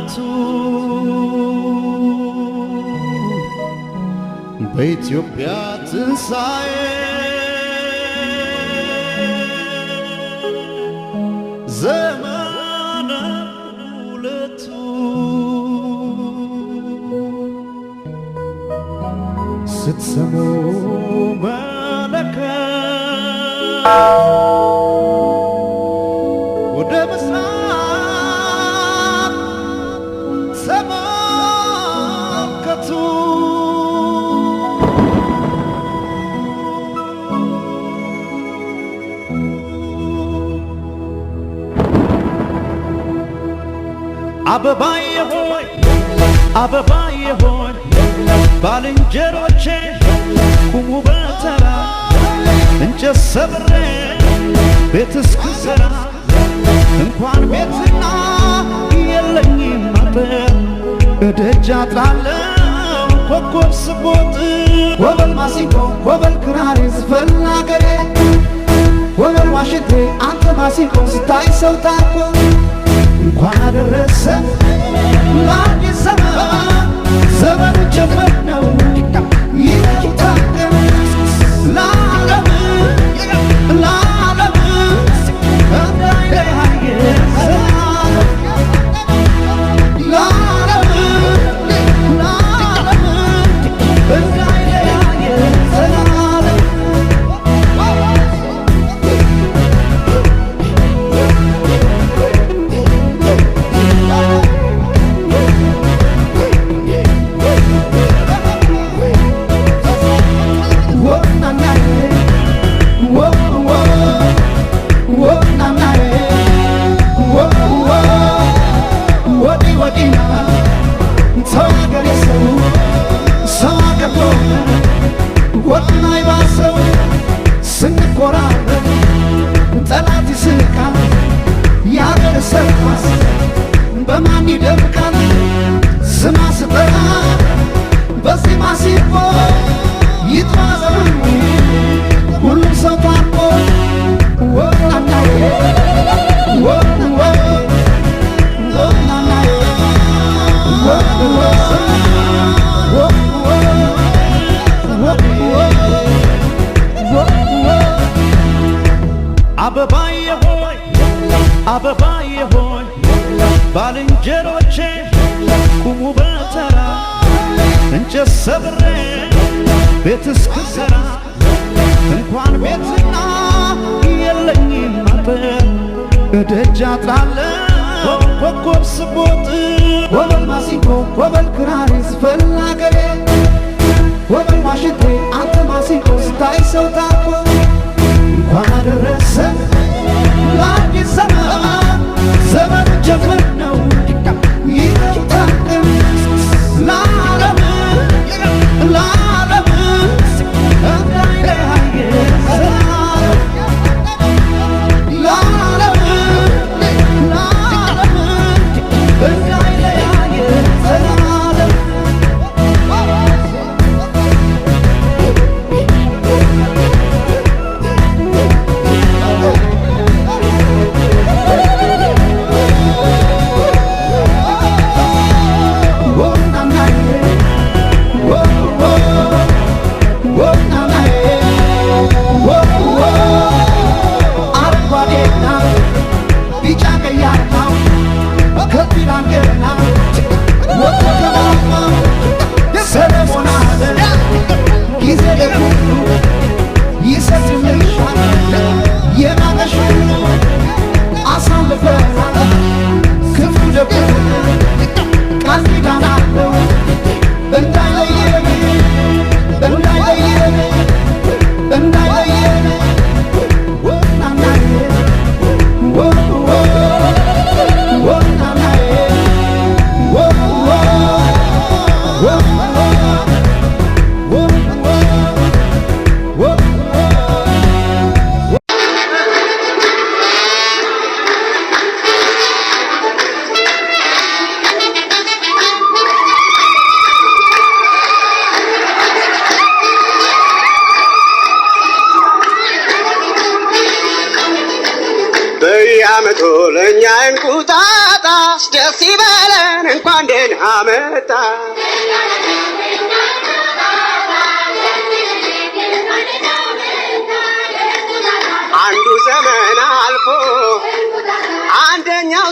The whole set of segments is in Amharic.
ዓመቱ በኢትዮጵያ ትንሣኤ ዘመነ ሁለቱ ስትሰሙ መለከት ወደ ምስራቅ ተመልከቱ አበባዬ ሆይ አበባዬ ሆይ ባልንጀሮቼ ቁሙ በተራ እንጨት ሰብሬ ቤት እስክሰራ እንኳን ቤትና የለኝም አጥር እደጃ ጥላለሁ ኮከብ ስቦጥ ወበል ማሲንቆ ወበል ክራር ዝፈን አገሬ ወበል ዋሽንቴ አንተ ማሲንቆ ስታይ ሰው ታኮ እንኳን አደረሰ ለአዲስ ዘመን ዘመኑ ጀመር ነው ይታደም ለዓለም ለዓለም እንዳይለያየ ለዓለም ለዓለም እንዳይለያየ ዘላለም ስንቆራረጥ ጠላት ይስቃል ያገር ሰርኳስ በማን ይደምቃል ስማ ስጠራ በዚህ ማሲንቆ ይጥራ ዘመኑ ሁሉም ሰው ታርቆ ወናናዬ ወናናዬ ወናናዬ አበባዬ ሆይ አበባዬ ሆይ ባልንጀሮቼ ቁሙ በተራ እንጨት ሰብሬ ቤት እስክሰራ እንኳን ቤትና የለኝም አጥር እደጃ ጥላለሁ ኮከብ ስቦጥ ወበል ማሲንቆ ወበል ክራር ዝፈን አገሬ ወበል ዋሽንቴ አንተ ማሲንቆ ስታይ ሰው ታኮ እንኳን አደረሰ ለአዲስ ዘመን ዘመኑ ጀመር ነው ይታደም ለዓለም ለዓለም እንዳይለያየ ዘላለም ለዓለም ለዓለም እንዳይለያየ ዘላለም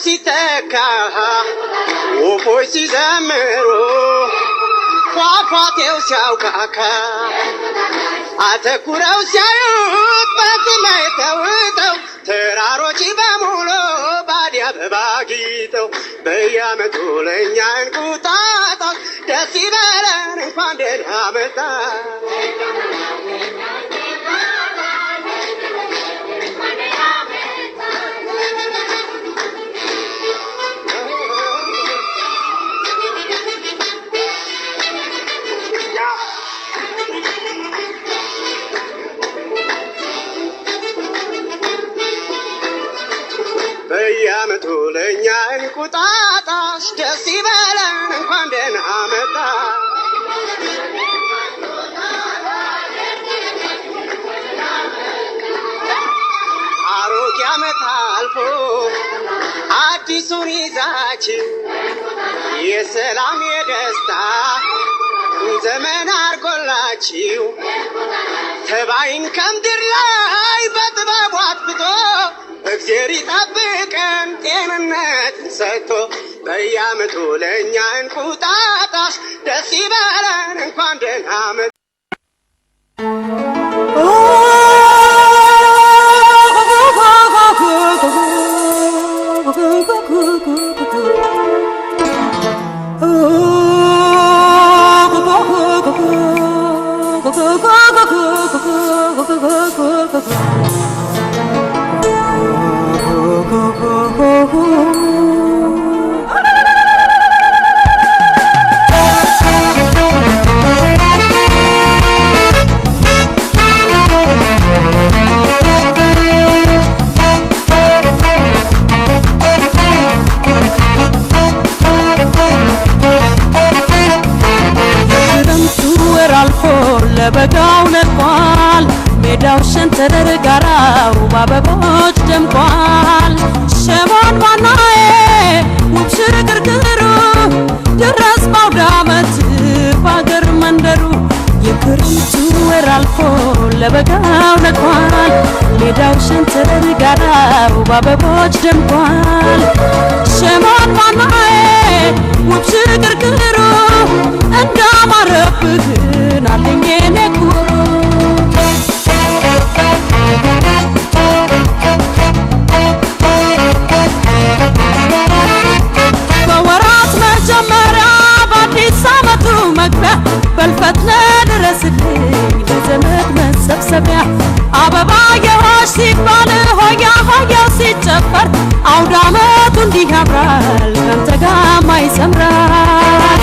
ሲተካ ወፎች ሲዘምሩ ፏፏቴው ሲያውካካ አተኩረው ሲያዩት በዚህ ላይ ተውጠው ተራሮች በሙሉ ባዲ አበባ ጊጠው በየዓመቱ ለእኛ እንቁጣጣሽ ደስ ይበለን እንኳን ደህና መጣሽ። በየዓመቱ ለእኛ እንቁጣጣሽ ደስ ይበለን እንኳን ደህና መጣሽ። አሮጌ ዓመት አልፎ አዲሱን ይዛችሁ የሰላም የደስታ ዘመን አርጎላችሁ ተባይን ከምድር ላይ በጥበቡ አጥፍቶ እግዚአብሔር ይጠብቀን ጤንነት ሰጥቶ በየዓመቱ ለእኛ እንቁጣጣሽ ደስ ይበለን እንኳን ደህና መጣሽ። ለበጋው ነቋል ሜዳው ሸንተረር ጋራው በአበቦች ደምቋል። ሸሞን ባናዬ ውብ ሽርግርግሩ ድረስ ባውደ ዓመት በአገር መንደሩ የክረምቱ ወር አልፎ ለበጋው ነቋል ሜዳው ሸንተረር ጋራው በአበቦች ደምቋል። ሸሞን ባናዬ ውብ ሽርግርግሩ እንዳማረብህ ናለኝ የኔ ኩሩ በወራት መጀመሪያ በአዲስ ዓመቱ መግቢያ በልፈትነ ድረስልኝ ለዘመድ መሰብሰቢያ አበባ የሆሽ ሲባል ሆያ ሆያው ሲጨፈር አውደ ዓመቱ እንዲህ ያምራል ካንተ ጋማ ይሰምራል።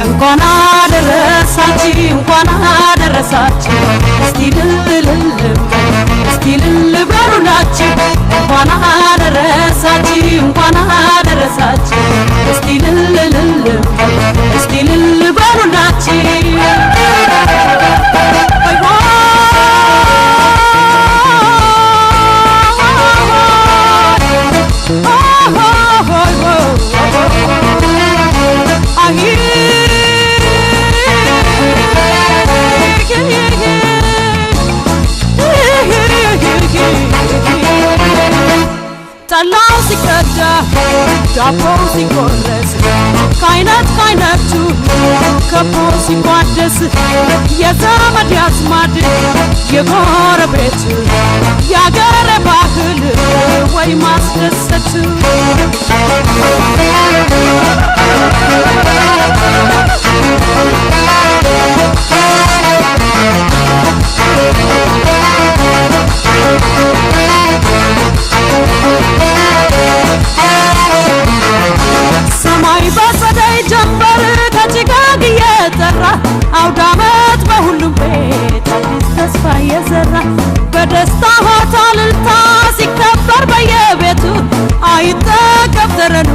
እንኳን አደረሳችሁ እንኳን አደረሳችሁ እስቲ ልል በሉላችሁ እንኳን አደረሳችሁ እንኳን አደረሳችሁ እስቲ ልል በሉላችሁ ጠላው ሲቀዳ ዳቦው ሲቆረስ ከአይነት ከአይነቱ ከቦ ሲቋደስ የዘመድ ያዝማድ የጎረቤት የአገር ባህል ወይ ማስደሰት ሰማይ በጸደይ ጀንበር ከጭጋግ እየጠራ አውደ ዓመት በሁሉም ቤት አዲስ ተስፋ እየዘራ በደስታ ሆታ እልልታ ሲከበር በየቤቱ አይጠገብ ተረኑ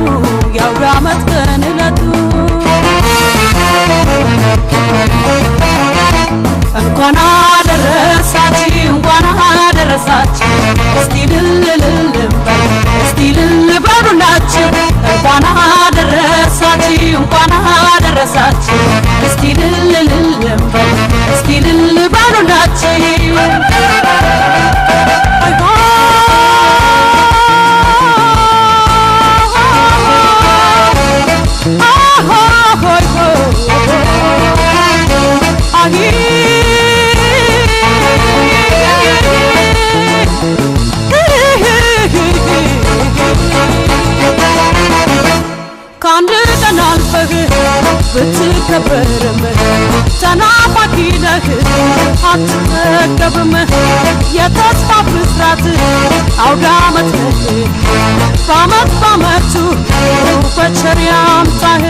የአውደ ዓመት ቀን ዕለቱ እንኳን አደረሳችሁ እንኳን አደረሳችሁ እስቲ ልል በሉላችሁ እንኳን አደረሳችሁ እንኳን አደረሳችሁ እስቲ ልል በሉላችሁ ብትከበርም ተናፋቂ ነህ አትጠገብም የተስፋ ብስራት አውደ ዓመት ነህ በዓመት በዓመቱ በቸር ያምጣህ